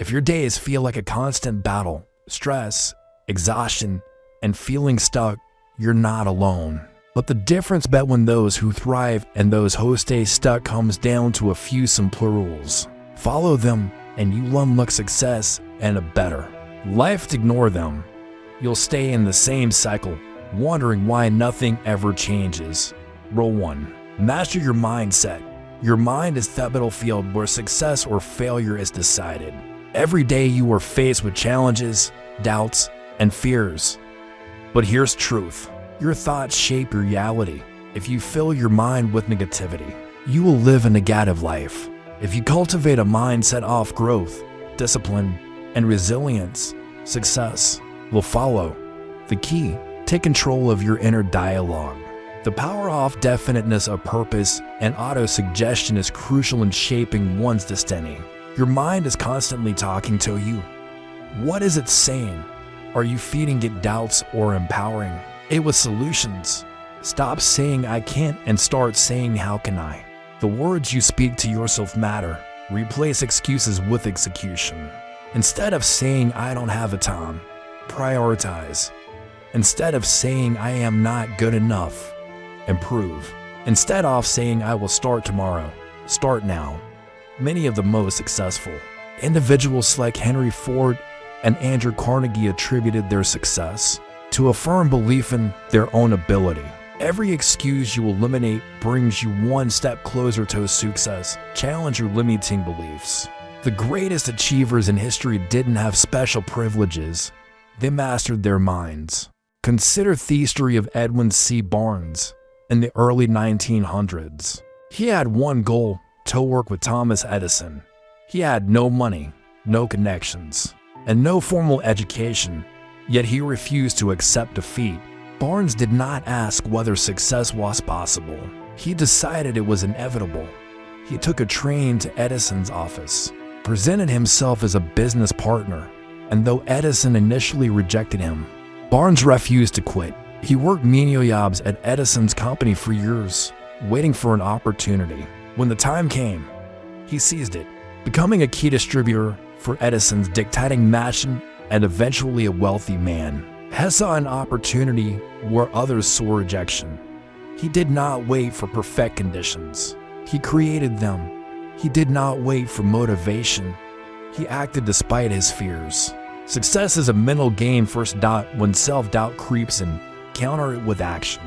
If your days feel like a constant battle, stress, exhaustion, and feeling stuck, you're not alone. But the difference between those who thrive and those who stay stuck comes down to a few simple rules. Follow them and you will unlock success and a better life. Ignore them, you'll stay in the same cycle, wondering why nothing ever changes. Rule 1. Master your mindset. Your mind is the battlefield where success or failure is decided. Every day you are faced with challenges, doubts, and fears. But here's truth. Your thoughts shape your reality. If you fill your mind with negativity, you will live a negative life. If you cultivate a mindset of growth, discipline, and resilience, success will follow. The key: take control of your inner dialogue. The power of definiteness of purpose and auto-suggestion is crucial in shaping one's destiny. Your mind is constantly talking to you. What is it saying? Are you feeding it doubts or empowering it with solutions? Stop saying "I can't" and start saying "How can I?" The words you speak to yourself matter. Replace excuses with execution. Instead of saying "I don't have the time," prioritize. Instead of saying "I am not good enough," improve. Instead of saying "I will start tomorrow," start now. Many of the most successful individuals like Henry Ford and Andrew Carnegie attributed their success to a firm belief in their own ability. Every excuse you eliminate brings you one step closer to success. Challenge your limiting beliefs. The greatest achievers in history didn't have special privileges. They mastered their minds. Consider the history of Edwin C. Barnes in the early 1900s. He had one goal: to work with Thomas Edison. He had no money, no connections, and no formal education, yet he refused to accept defeat. Barnes did not ask whether success was possible. He decided it was inevitable. He took a train to Edison's office, presented himself as a business partner, and though Edison initially rejected him, Barnes refused to quit. He worked menial jobs at Edison's company for years, waiting for an opportunity. When the time came, he seized it, becoming a key distributor for Edison's dictating machine and eventually a wealthy man. He saw an opportunity where others saw rejection. He did not wait for perfect conditions. He created them. He did not wait for motivation. He acted despite his fears. Success is a mental game. First doubt, when self-doubt creeps in, counter it with action.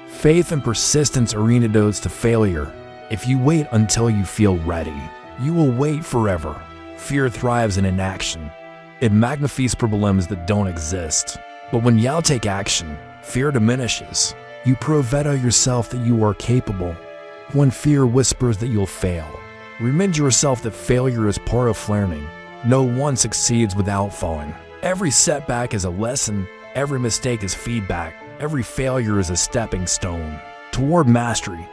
Faith and persistence are antidotes to failure. If you wait until you feel ready, you will wait forever. Fear thrives in inaction. It magnifies problems that don't exist. But when you take action, fear diminishes. You prove to yourself that you are capable. When fear whispers that you'll fail, remind yourself that failure is part of learning. No one succeeds without falling. Every setback is a lesson. Every mistake is feedback. Every failure is a stepping stone toward mastery.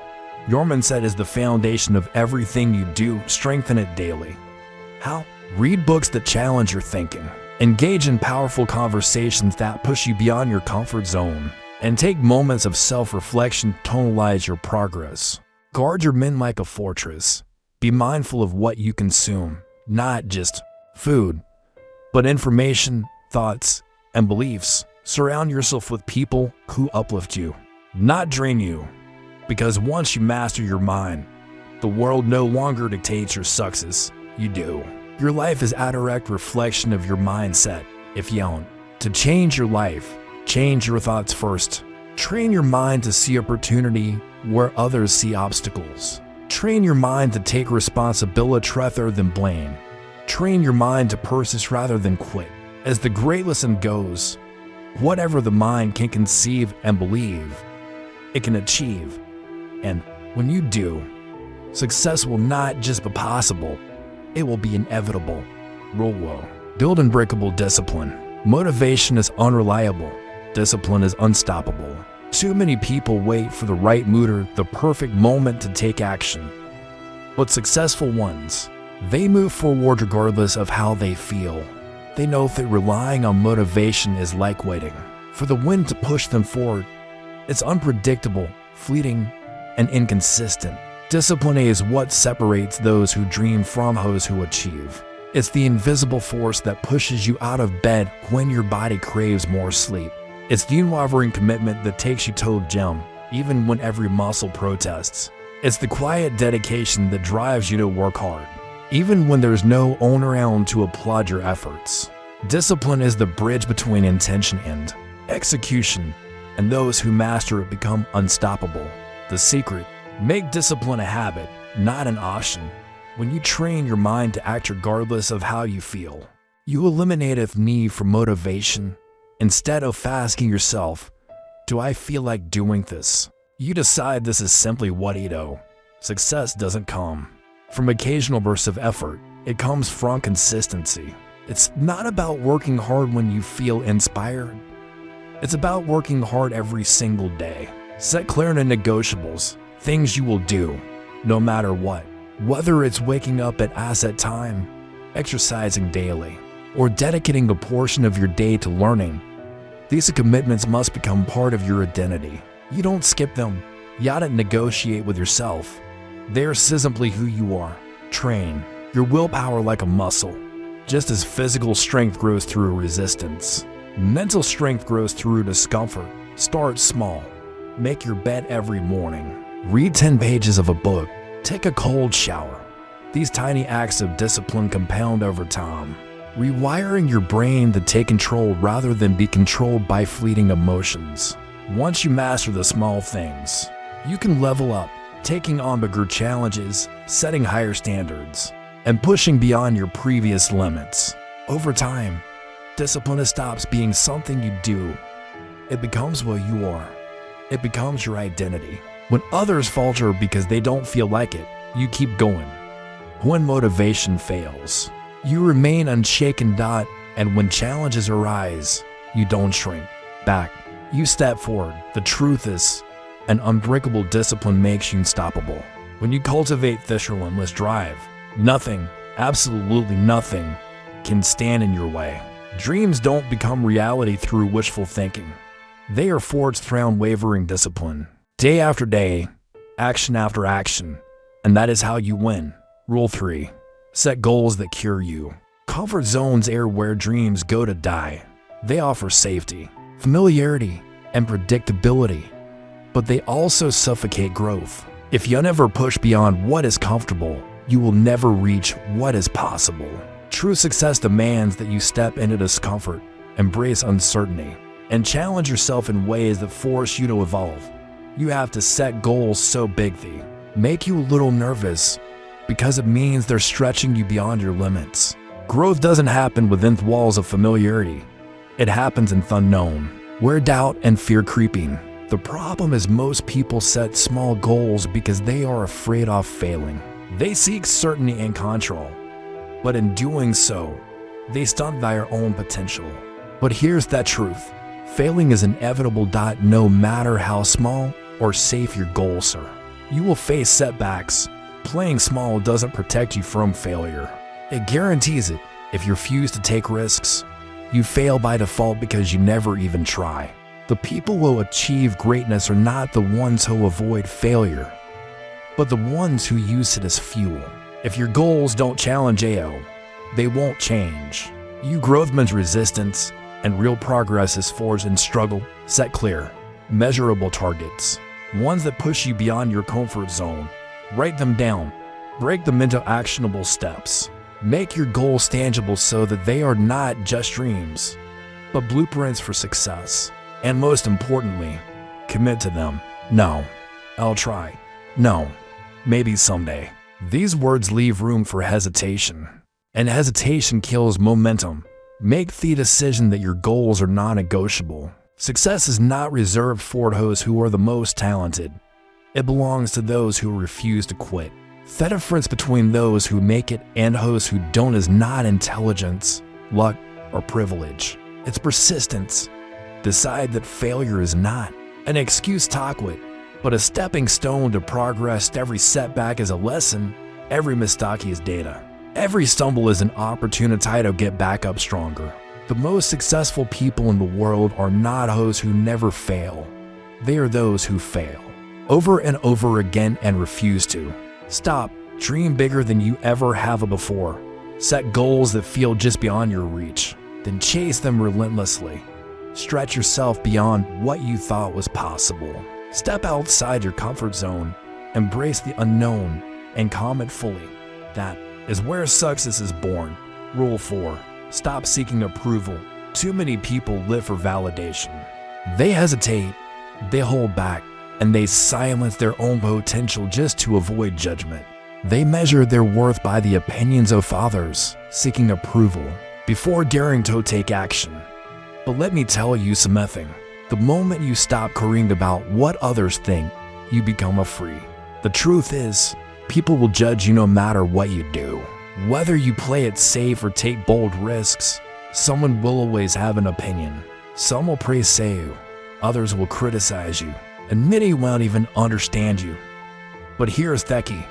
Your mindset is the foundation of everything you do. Strengthen it daily. How? Read books that challenge your thinking. Engage in powerful conversations that push you beyond your comfort zone. And take moments of self-reflection to tonalize your progress. Guard your mind like a fortress. Be mindful of what you consume, not just food, but information, thoughts, and beliefs. Surround yourself with people who uplift you, not drain you. Because once you master your mind, the world no longer dictates your success. You do. Your life is a direct reflection of your mindset. If you don't, to change your life, change your thoughts first. Train your mind to see opportunity where others see obstacles. Train your mind to take responsibility rather than blame. Train your mind to persist rather than quit. As the great lesson goes, whatever the mind can conceive and believe, it can achieve. And when you do, success will not just be possible, it will be inevitable. Rule 1. Build unbreakable discipline. Motivation is unreliable. Discipline is unstoppable. Too many people wait for the right mood or the perfect moment to take action. But successful ones, they move forward regardless of how they feel. They know that relying on motivation is like waiting for the wind to push them forward. It's unpredictable, fleeting, and inconsistent. Discipline is what separates those who dream from those who achieve. It's the invisible force that pushes you out of bed when your body craves more sleep. It's the unwavering commitment that takes you to the gym, even when every muscle protests. It's the quiet dedication that drives you to work hard, even when there's no one around to applaud your efforts. Discipline is the bridge between intention and execution, and those who master it become unstoppable. The secret: make discipline a habit, not an option. When you train your mind to act regardless of how you feel, you eliminate the need for motivation. Instead of asking yourself, do I feel like doing this? You decide this is simply what you do. Success doesn't come from occasional bursts of effort. It comes from consistency. It's not about working hard when you feel inspired. It's about working hard every single day. Set clear non-negotiables, things you will do, no matter what. Whether it's waking up at asset time, exercising daily, or dedicating a portion of your day to learning, these commitments must become part of your identity. You don't skip them. You gotta negotiate with yourself. They're simply who you are. Train your willpower like a muscle. Just as physical strength grows through resistance, mental strength grows through discomfort. Start small. Make your bed every morning. Read 10 pages of a book. Take a cold shower. These tiny acts of discipline compound over time, rewiring your brain to take control rather than be controlled by fleeting emotions. Once you master the small things, you can level up, taking on bigger challenges, setting higher standards, and pushing beyond your previous limits. Over time, discipline stops being something you do. It becomes what you are. It becomes your identity. When others falter because they don't feel like it, you keep going. When motivation fails, you remain unshaken. And when challenges arise, you don't shrink back. You step forward. The truth is, an unbreakable discipline makes you unstoppable. When you cultivate this relentless drive, nothing, absolutely nothing, can stand in your way. Dreams don't become reality through wishful thinking. They are forged through unwavering discipline. Day after day, action after action, and that is how you win. Rule 3. Set goals that cure you. Comfort zones are where dreams go to die. They offer safety, familiarity, and predictability, but they also suffocate growth. If you never push beyond what is comfortable, you will never reach what is possible. True success demands that you step into discomfort, embrace uncertainty, and challenge yourself in ways that force you to evolve. You have to set goals so big they make you a little nervous, because it means they're stretching you beyond your limits. Growth doesn't happen within the walls of familiarity. It happens in the unknown, where doubt and fear creeping. The problem is most people set small goals because they are afraid of failing. They seek certainty and control, but in doing so, they stunt their own potential. But here's the truth. Failing is inevitable. No matter how small or safe your goals are, you will face setbacks. Playing small doesn't protect you from failure. It guarantees it. If you refuse to take risks, you fail by default because you never even try. The people who will achieve greatness are not the ones who avoid failure, but the ones who use it as fuel. If your goals don't challenge AO, they won't change. You growth means resistance, and real progress is forged in struggle. Set clear, measurable targets, ones that push you beyond your comfort zone. Write them down, break them into actionable steps. Make your goals tangible so that they are not just dreams, but blueprints for success. And most importantly, commit to them. No, I'll try. No, maybe someday. These words leave room for hesitation, and hesitation kills momentum. Make the decision that your goals are non-negotiable. Success is not reserved for those who are the most talented. It belongs to those who refuse to quit. The difference between those who make it and those who don't is not intelligence, luck, or privilege. It's persistence. Decide that failure is not an excuse to quit, but a stepping stone to progress. Every setback is a lesson. Every mistake is data. Every stumble is an opportunity to get back up stronger. The most successful people in the world are not those who never fail. They are those who fail over and over again and refuse to stop. Dream bigger than you ever have before. Set goals that feel just beyond your reach, then chase them relentlessly. Stretch yourself beyond what you thought was possible. Step outside your comfort zone, embrace the unknown, and commit fully. That is where success is born. Rule 4. Stop seeking approval. Too many people live for validation. They hesitate, they hold back, and they silence their own potential just to avoid judgment. They measure their worth by the opinions of others, seeking approval before daring to take action. But let me tell you something. The moment you stop worrying about what others think, you become free. The truth is, people will judge you no matter what you do. Whether you play it safe or take bold risks, someone will always have an opinion. Some will praise you, others will criticize you, and many won't even understand you. But here's the key.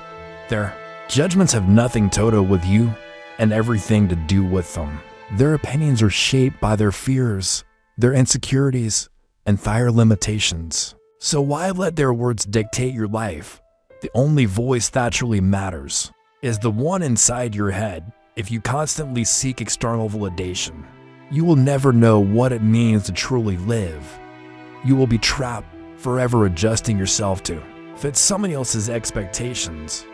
Their judgments have nothing to do with you and everything to do with them. Their opinions are shaped by their fears, their insecurities, and their limitations. So why let their words dictate your life? The only voice that truly matters is the one inside your head. If you constantly seek external validation, you will never know what it means to truly live. You will be trapped, forever adjusting yourself to fit someone else's expectations.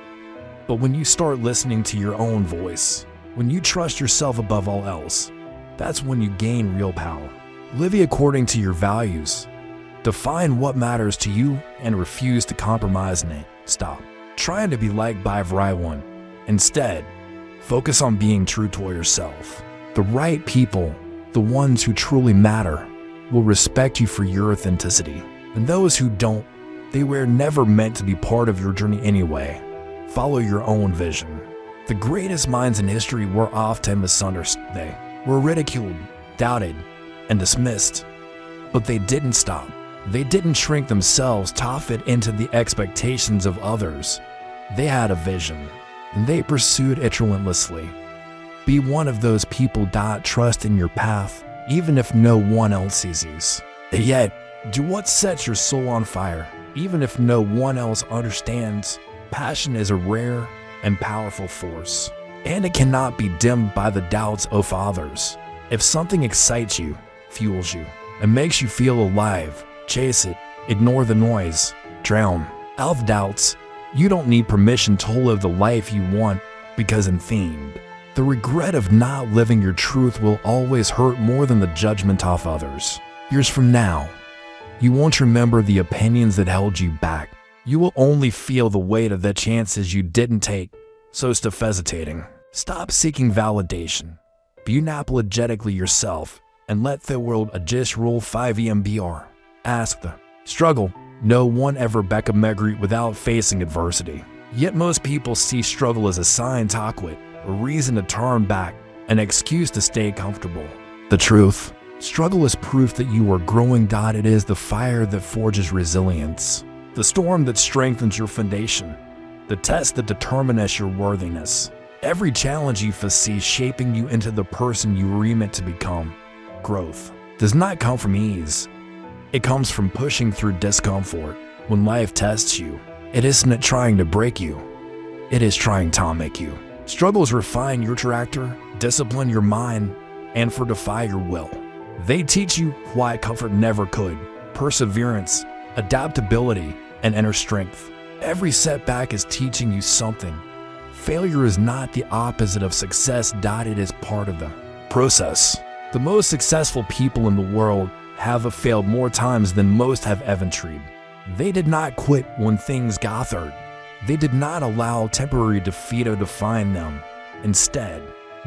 But when you start listening to your own voice, when you trust yourself above all else, that's when you gain real power. Live according to your values. Define what matters to you and refuse to compromise in it. Stop trying to be liked by everyone. Instead, focus on being true to yourself. The right people, the ones who truly matter, will respect you for your authenticity. And those who don't, they were never meant to be part of your journey anyway. Follow your own vision. The greatest minds in history were often misunderstood. They were ridiculed, doubted, and dismissed. But they didn't stop. They didn't shrink themselves to fit into the expectations of others. They had a vision, and they pursued it relentlessly. Be one of those people that trust in your path, even if no one else sees you. Yet, do what sets your soul on fire, even if no one else understands. Passion is a rare and powerful force, and it cannot be dimmed by the doubts of others. If something excites you, fuels you, and makes you feel alive, chase it. Ignore the noise. Drown out the doubts. You don't need permission to live the life you want, because in themed, the regret of not living your truth will always hurt more than the judgment of others. Years from now, you won't remember the opinions that held you back. You will only feel the weight of the chances you didn't take. So stop hesitating. Stop seeking validation. Be unapologetically yourself and let the world adjust Rule 5 EMBR. Ask the struggle. No one ever became great without facing adversity. Yet most people see struggle as a sign to quit, a reason to turn back, an excuse to stay comfortable. The truth, struggle is proof that you are growing. It is the fire that forges resilience, the storm that strengthens your foundation, the test that determines your worthiness. Every challenge you face shaping you into the person you were meant to become. Growth does not come from ease. It comes from pushing through discomfort. When life tests you, it isn't trying to break you. It is trying to make you. Struggles refine your character, discipline your mind, and fortify your will. They teach you why comfort never could: perseverance, adaptability, and inner strength. Every setback is teaching you something. Failure is not the opposite of success. It is part of the process. The most successful people in the world have failed more times than most have ever tried. They did not quit when things got hard. They did not allow temporary defeat to define them. Instead,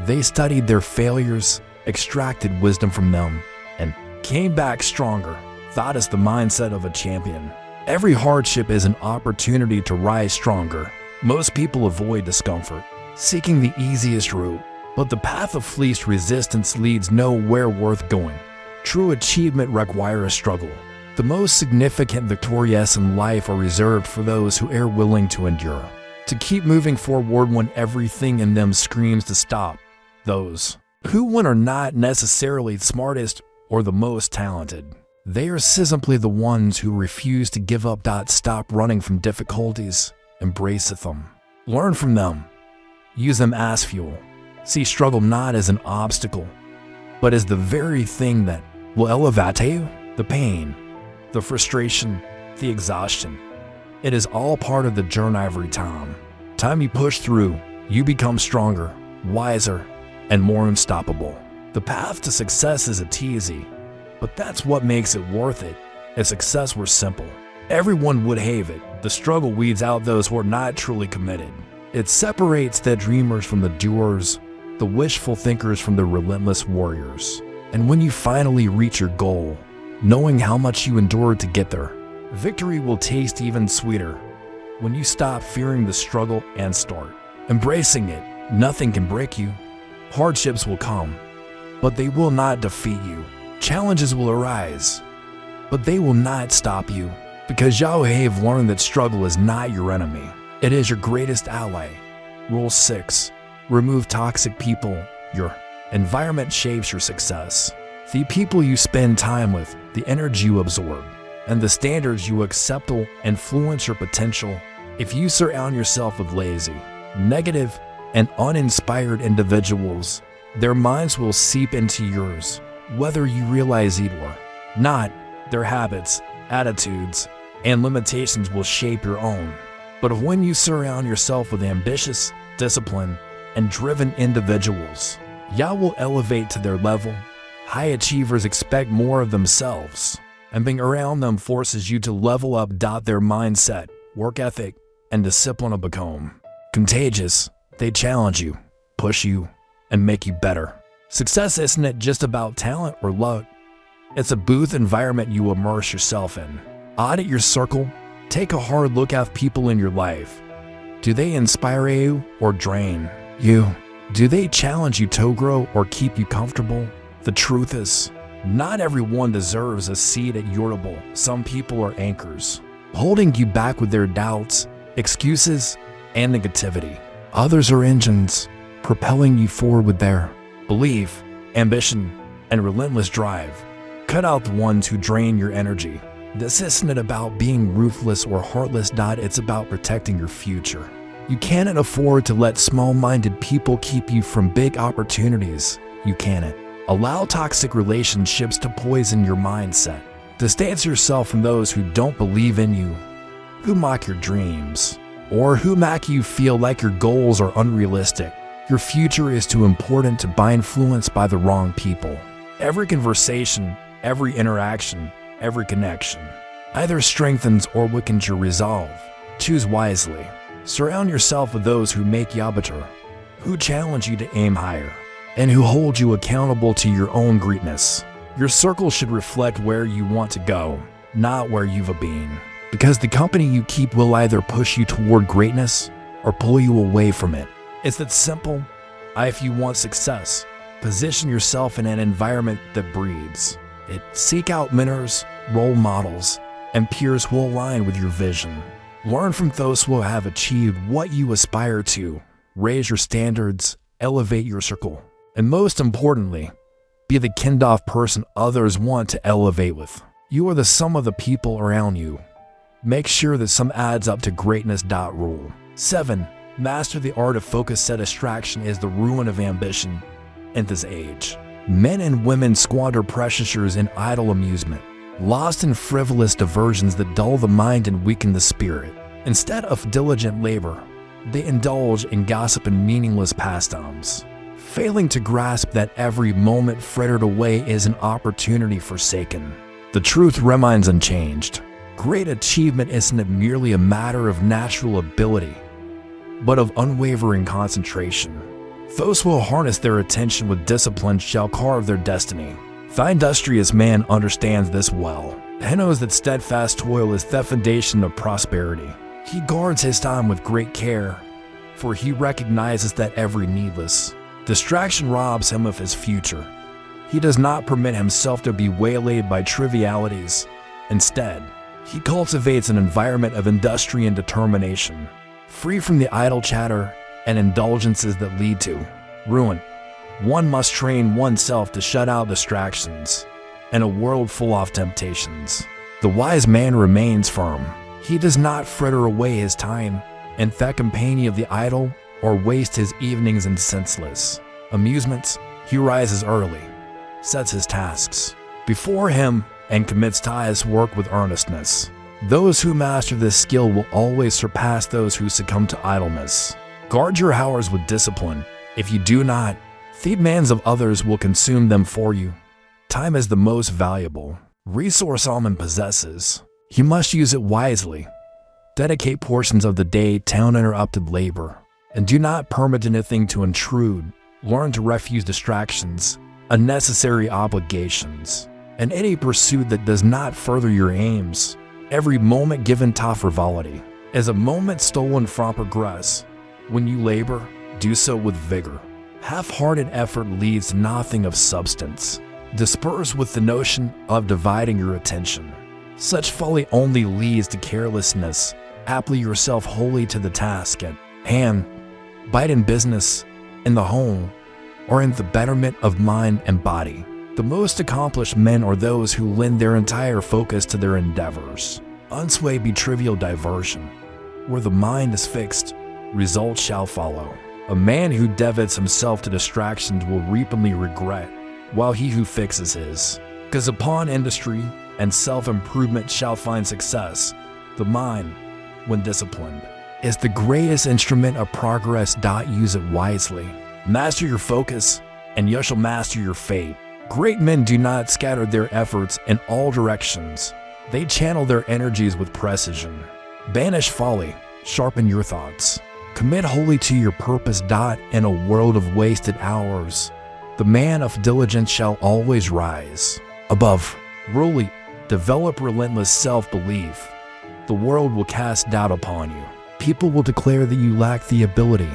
they studied their failures, extracted wisdom from them, and came back stronger. That is the mindset of a champion. Every hardship is an opportunity to rise stronger. Most people avoid discomfort, seeking the easiest route, but the path of least resistance leads nowhere worth going. True achievement requires struggle. The most significant victories in life are reserved for those who are willing to endure, to keep moving forward when everything in them screams to stop. Those who win are not necessarily the smartest or the most talented. They are simply the ones who refuse to give up. Stop running from difficulties. Embrace them. Learn from them. Use them as fuel. See struggle not as an obstacle, but as the very thing that will elevate you. The pain, the frustration, the exhaustion. It is all part of the journey every time. Time you push through, you become stronger, wiser, and more unstoppable. The path to success isn't easy, but that's what makes it worth it. If success were simple, everyone would have it. The struggle weeds out those who are not truly committed. It separates the dreamers from the doers, the wishful thinkers from the relentless warriors. And when you finally reach your goal, knowing how much you endured to get there, victory will taste even sweeter. When you stop fearing the struggle and start embracing it, nothing can break you. Hardships will come, but they will not defeat you. Challenges will arise, but they will not stop you, because you have learned that struggle is not your enemy. It is your greatest ally. Rule 6. Remove toxic people. Your environment shapes your success. The people you spend time with, the energy you absorb, and the standards you accept will influence your potential. If you surround yourself with lazy, negative, and uninspired individuals, their minds will seep into yours, whether you realize it or not. Their habits, attitudes, and limitations will shape your own. But when you surround yourself with ambitious, disciplined, and driven individuals, you will elevate to their level. High achievers expect more of themselves, and being around them forces you to level up. Their mindset, work ethic, and discipline will become contagious. They challenge you, push you, and make you better. Success isn't just about talent or luck. It's a booth environment you immerse yourself in. Audit your circle. Take a hard look at people in your life. Do they inspire you or drain you? Do they challenge you to grow or keep you comfortable? The truth is, not everyone deserves a seat at your table. Some people are anchors, holding you back with their doubts, excuses, and negativity. Others are engines, propelling you forward with their belief, ambition, and relentless drive. Cut out the ones who drain your energy. This isn't about being ruthless or heartless. It's about protecting your future. You cannot afford to let small-minded people keep you from big opportunities. You cannot allow toxic relationships to poison your mindset. Distance yourself from those who don't believe in you, who mock your dreams, or who make you feel like your goals are unrealistic. Your future is too important to be influenced by the wrong people. Every conversation, every interaction, every connection either strengthens or weakens your resolve. Choose wisely. Surround yourself with those who make you better, who challenge you to aim higher, and who hold you accountable to your own greatness. Your circle should reflect where you want to go, not where you've been. Because the company you keep will either push you toward greatness or pull you away from it. It's that simple. If you want success, position yourself in an environment that breeds it. Seek out mentors, role models, and peers who align with your vision. Learn from those who have achieved what you aspire to. Raise your standards, elevate your circle, and most importantly, be the kind of person others want to elevate with. You are the sum of the people around you. Make sure that sum adds up to greatness. Rule 7. Master the art of focus. Distraction is the ruin of ambition in this age. Men and women squander precious years in idle amusement, lost in frivolous diversions that dull the mind and weaken the spirit. Instead of diligent labor, they indulge in gossip and meaningless pastimes, failing to grasp that every moment frittered away is an opportunity forsaken. The truth remains unchanged. Great achievement isn't merely a matter of natural ability, but of unwavering concentration. Those who will harness their attention with discipline shall carve their destiny. The industrious man understands this well. He knows that steadfast toil is the foundation of prosperity. He guards his time with great care, for he recognizes that every needless distraction robs him of his future. He does not permit himself to be waylaid by trivialities. Instead, he cultivates an environment of industry and determination, free from the idle chatter and indulgences that lead to ruin. One must train oneself to shut out distractions in a world full of temptations. The wise man remains firm. He does not fritter away his time in the company of the idle or waste his evenings in senseless amusements, he rises early, sets his tasks before him, and commits to his work with earnestness. Those who master this skill will always surpass those who succumb to idleness. Guard your hours with discipline. If you do not, the demands of others will consume them for you. Time is the most valuable resource all man possesses. You must use it wisely. Dedicate portions of the day to uninterrupted labor, and do not permit anything to intrude. Learn to refuse distractions, unnecessary obligations, and any pursuit that does not further your aims. Every moment given to frivolity is a moment stolen from progress. When you labor, do so with vigor. Half-hearted effort leads to nothing of substance. Disperse with the notion of dividing your attention. Such folly only leads to carelessness. Apply yourself wholly to the task at hand, be it in business, in the home, or in the betterment of mind and body. The most accomplished men are those who lend their entire focus to their endeavors. Unswayed be trivial diversion. Where the mind is fixed, results shall follow. A man who devotes himself to distractions will reapingly regret, while he who fixes his. Because upon industry and self-improvement shall find success. The mind, when disciplined, is the greatest instrument of progress. Use it wisely. Master your focus, and you shall master your fate. Great men do not scatter their efforts in all directions. They channel their energies with precision. Banish folly, sharpen your thoughts. Commit wholly to your purpose. In a world of wasted hours, the man of diligence shall always rise above. Really, develop relentless self-belief. The world will cast doubt upon you. People will declare that you lack the ability,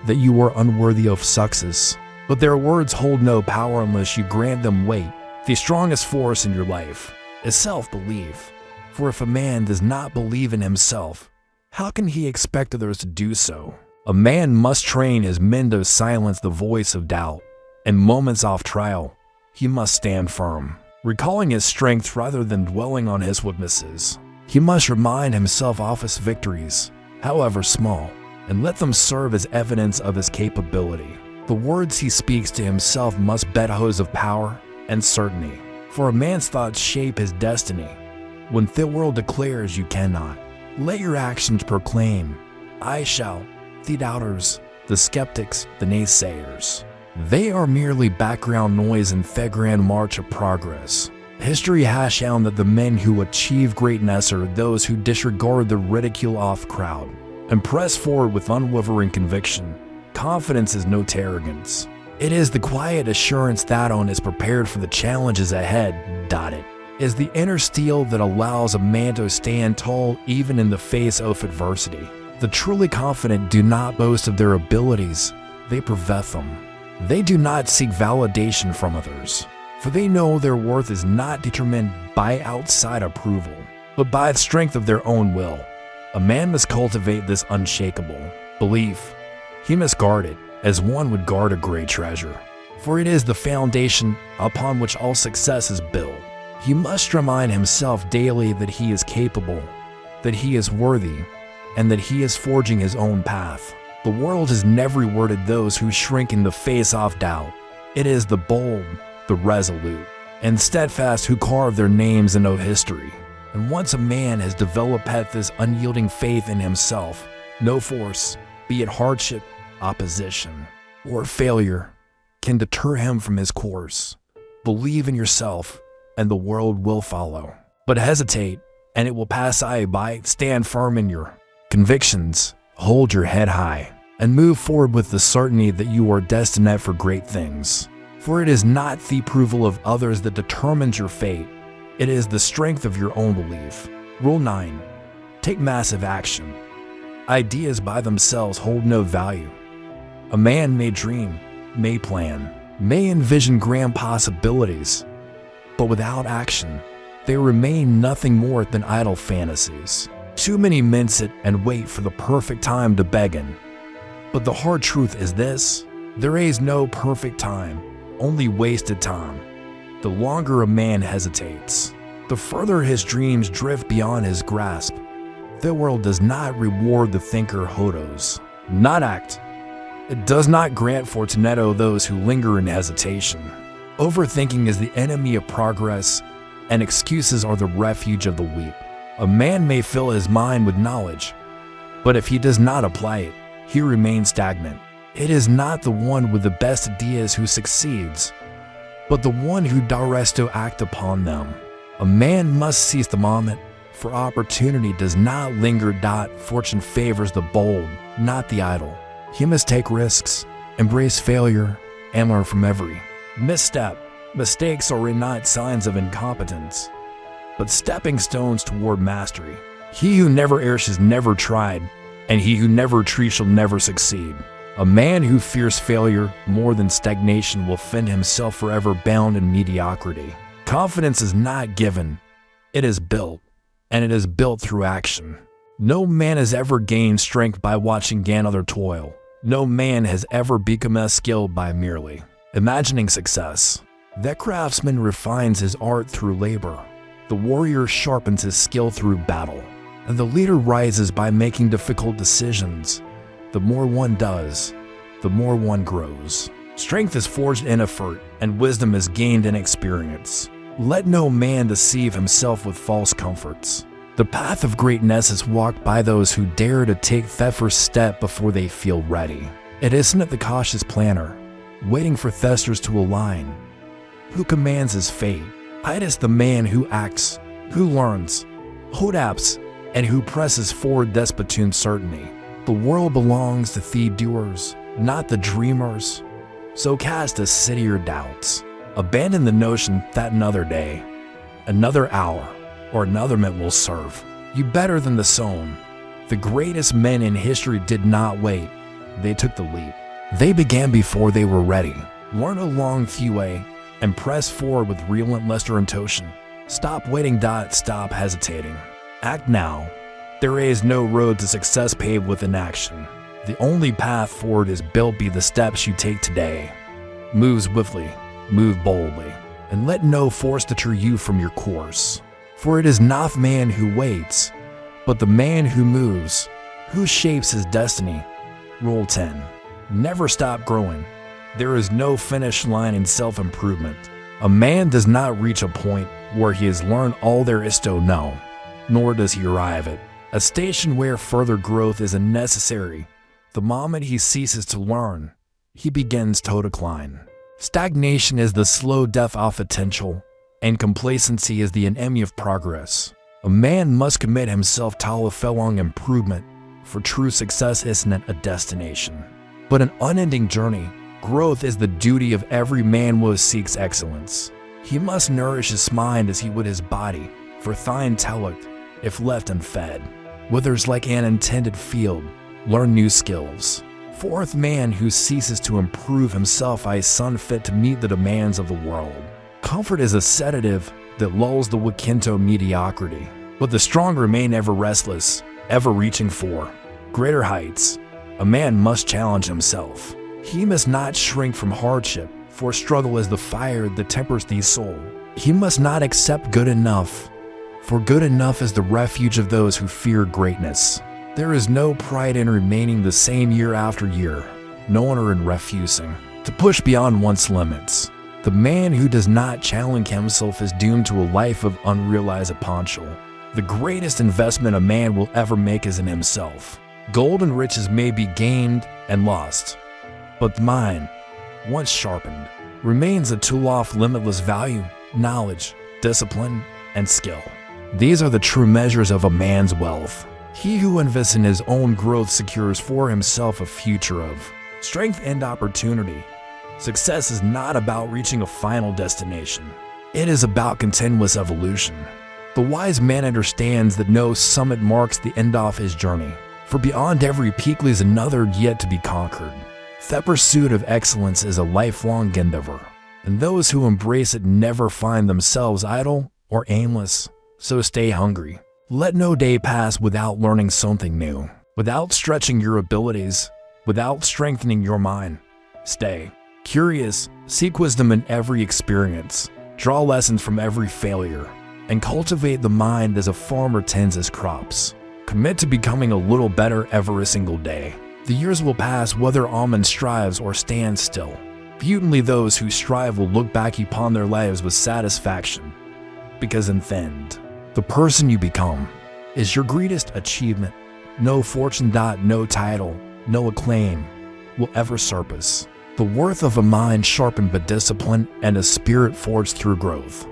that you are unworthy of success. But their words hold no power unless you grant them weight. The strongest force in your life is self-belief. For if a man does not believe in himself, how can he expect others to do so? A man must train his men to silence the voice of doubt. In moments of trial, he must stand firm, recalling his strength rather than dwelling on his weaknesses. He must remind himself of his victories, however small, and let them serve as evidence of his capability. The words he speaks to himself must be hose of power and certainty, for a man's thoughts shape his destiny. When the world declares you cannot, let your actions proclaim, I shall. The doubters, the skeptics, the naysayers, they are merely background noise in the grand march of progress. History has shown that the men who achieve greatness are those who disregard the ridicule of the crowd and press forward with unwavering conviction. Confidence is no arrogance. It is the quiet assurance that one is prepared for the challenges ahead. It is the inner steel that allows a man to stand tall even in the face of adversity. The truly confident do not boast of their abilities, they perfect them. They do not seek validation from others, for they know their worth is not determined by outside approval, but by the strength of their own will. A man must cultivate this unshakable belief. He must guard it as one would guard a great treasure, for it is the foundation upon which all success is built. He must remind himself daily that he is capable, that he is worthy, and that he is forging his own path. The world has never rewarded those who shrink in the face of doubt. It is the bold, the resolute, and steadfast who carve their names in history. And once a man has developed this unyielding faith in himself, no force, be it hardship, opposition, or failure, can deter him from his course. Believe in yourself, and the world will follow. But hesitate, and it will pass by. Stand firm in your convictions, hold your head high, and move forward with the certainty that you are destined for great things. For it is not the approval of others that determines your fate. It is the strength of your own belief. Rule 9. Take massive action. Ideas by themselves hold no value. A man may dream, may plan, may envision grand possibilities, but without action, they remain nothing more than idle fantasies. Too many men sit and wait for the perfect time to begin. But the hard truth is this: there is no perfect time, only wasted time. The longer a man hesitates, the further his dreams drift beyond his grasp. The world does not reward the thinker hodos, not act, It does not grant fortunato those who linger in hesitation. Overthinking is the enemy of progress, and excuses are the refuge of the weak. A man may fill his mind with knowledge, but if he does not apply it, he remains stagnant. It is not the one with the best ideas who succeeds, but the one who dares to act upon them. A man must seize the moment, for opportunity does not linger. Fortune favors the bold, not the idle. He must take risks, embrace failure, and learn from every misstep. Mistakes are not signs of incompetence, but stepping stones toward mastery. He who never errs has never tried, and he who never tries shall never succeed. A man who fears failure more than stagnation will find himself forever bound in mediocrity. Confidence is not given, it is built, and it is built through action. No man has ever gained strength by watching another toil. No man has ever become as skilled by merely imagining success. The craftsman refines his art through labor. The warrior sharpens his skill through battle. And the leader rises by making difficult decisions. The more one does, the more one grows. Strength is forged in effort, and wisdom is gained in experience. Let no man deceive himself with false comforts. The path of greatness is walked by those who dare to take that first step before they feel ready. It isn't the cautious planner, waiting for thesters to align, who commands his fate. It is the man who acts, who learns, who adapts, and who presses forward despotoon certainty. The world belongs to the doers, not the dreamers. So cast aside your doubts. Abandon the notion that another day, another hour, or another minute will serve you better than the sown. The greatest men in history did not wait. They took the leap. They began before they were ready. Learn along the way and press forward with relentless orientation. Stop waiting. Stop hesitating. Act now. There is no road to success paved with inaction. The only path forward is built by the steps you take today. Move swiftly, move boldly, and let no force deter you from your course. For it is not the man who waits, but the man who moves, who shapes his destiny. Rule 10. Never stop growing. There is no finish line in self-improvement. A man does not reach a point where he has learned all there is to know, nor does he arrive at a station where further growth is unnecessary. The moment he ceases to learn, he begins to decline. Stagnation is the slow death of potential, and complacency is the enemy of progress. A man must commit himself to lifelong improvement, for true success isn't a destination, but an unending journey. Growth is the duty of every man who seeks excellence. He must nourish his mind as he would his body, for the intellect, if left unfed, withers like an intended field. Learn new skills. Fourth, man who ceases to improve himself is unfit to meet the demands of the world. Comfort is a sedative that lulls the weak into mediocrity, but the strong remain ever restless, ever reaching for greater heights. A man must challenge himself. He must not shrink from hardship, for struggle is the fire that tempers the soul. He must not accept good enough, for good enough is the refuge of those who fear greatness. There is no pride in remaining the same year after year, no honor in refusing to push beyond one's limits. The man who does not challenge himself is doomed to a life of unrealized potential. The greatest investment a man will ever make is in himself. Gold and riches may be gained and lost, but the mind, once sharpened, remains a tool of limitless value, knowledge, discipline, and skill. These are the true measures of a man's wealth. He who invests in his own growth secures for himself a future of strength and opportunity. Success is not about reaching a final destination. It is about continuous evolution. The wise man understands that no summit marks the end of his journey, for beyond every peak lies another yet to be conquered. The pursuit of excellence is a lifelong endeavor, and those who embrace it never find themselves idle or aimless. So stay hungry. Let no day pass without learning something new, without stretching your abilities, without strengthening your mind. Stay curious, seek wisdom in every experience, draw lessons from every failure, and cultivate the mind as a farmer tends his crops. Commit to becoming a little better every single day. The years will pass whether almond strives or stands still. Only those who strive will look back upon their lives with satisfaction, because in the end, the person you become is your greatest achievement. No fortune, no title, no acclaim will ever surpass the worth of a mind sharpened by discipline and a spirit forged through growth.